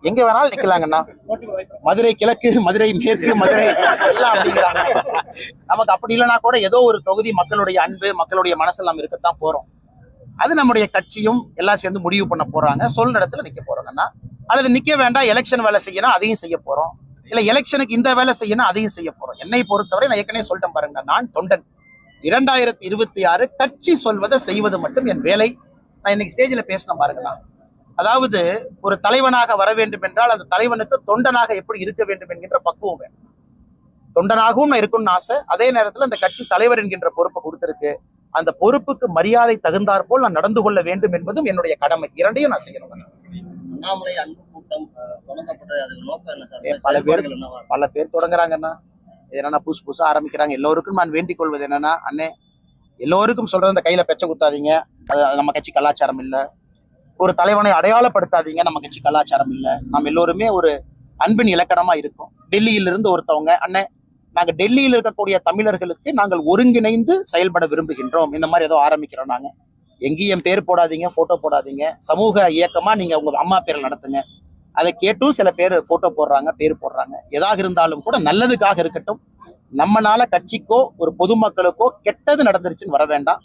எங்க வேணாலும் நிக்கலாங்கண்ணா. மதுரை கிழக்கு, மதுரை மேற்கு, மதுரை எல்லாம் அப்படிங்கிறாங்க. நமக்கு அப்படி இல்லைன்னா கூட ஏதோ ஒரு தொகுதி மக்களுடைய அன்பு, மக்களுடைய மனசுல நம்ம இருக்கத்தான் போறோம். அது நம்முடைய கட்சியும் எல்லாம் சேர்ந்து முடிவு பண்ண போறாங்க. சொல்ற இடத்துல நிக்க போறோங்கண்ணா. அல்லது நிக்க வேண்டாம், எலெக்ஷன் வேலை செய்யணும், அதையும் செய்ய போறோம். இல்ல எலெக்ஷனுக்கு இந்த வேலை செய்யணும், அதையும் செய்ய போறோம். என்னை பொறுத்தவரை நான் ஏற்கனவே சொல்லிட்டேன் பாருங்க, நான் தொண்டன். 2026 கட்சி சொல்வதை செய்வது மட்டும் என் வேலை. நான் இன்னைக்கு ஸ்டேஜில் பேசின பாருங்களா, அதாவது ஒரு தலைவனாக வர வேண்டும் என்றால் அந்த தலைவனுக்கு தொண்டனாக எப்படி இருக்க வேண்டும் என்கின்ற பக்குவம் வேணும். தொண்டனாகவும் நான் இருக்கணும்னு ஆசை. அதே நேரத்தில் அந்த கட்சி தலைவர் என்கின்ற பொறுப்பை கொடுத்திருக்கு. அந்த பொறுப்புக்கு மரியாதை தகுந்தாற் போல் நான் நடந்து கொள்ள வேண்டும் என்பதும் என்னுடைய கடமை. இரண்டையும் நான் செய்யணும். அண்ணாமலை அன்பு கூட்டம் தொடங்கப்பட்டது, அது நோக்கம் என்ன சார்? பல பேர் தொடங்குறாங்கன்னா, என்னன்னா புதுசா ஆரம்பிக்கிறாங்க. எல்லோருக்கும் நான் வேண்டிக் கொள்வது என்னன்னா, அண்ணே எல்லோருக்கும் சொல்றது அந்த கையில பெச்சை குத்தாதீங்க, அது நம்ம கட்சி கலாச்சாரம் இல்லை. ஒரு தலைவனை அடையாளப்படுத்தாதீங்க, நம்ம கட்சி கலாச்சாரம் இல்லை. நாம் எல்லோருமே ஒரு அன்பின் இலக்கணமா இருக்கும். டெல்லியிலிருந்து ஒருத்தவங்க, அண்ணே நாங்கள் டெல்லியில் இருக்கக்கூடிய தமிழர்களுக்கு நாங்கள் ஒருங்கிணைந்து செயல்பட விரும்புகின்றோம், இந்த மாதிரி ஏதோ ஆரம்பிக்கிறோம். நாங்கள் எங்கேயும் பேர் போடாதீங்க, போட்டோ போடாதீங்க, சமூக இயக்கமா நீங்க உங்க அம்மா பேரை நடத்துங்க. அதை கேட்டும் சில பேர் போட்டோ போடுறாங்க, பேர் போடுறாங்க. எதாக இருந்தாலும் கூட நல்லதுக்காக இருக்கட்டும். நம்மனால கட்சிக்கோ ஒரு பொதுமக்களுக்கோ கெட்டது நடந்துருச்சுன்னு வர வேண்டாம்.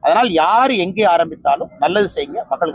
அதனால் யாரு எங்கே ஆரம்பித்தாலும் நல்லது செய்யுங்க, மக்களுக்கு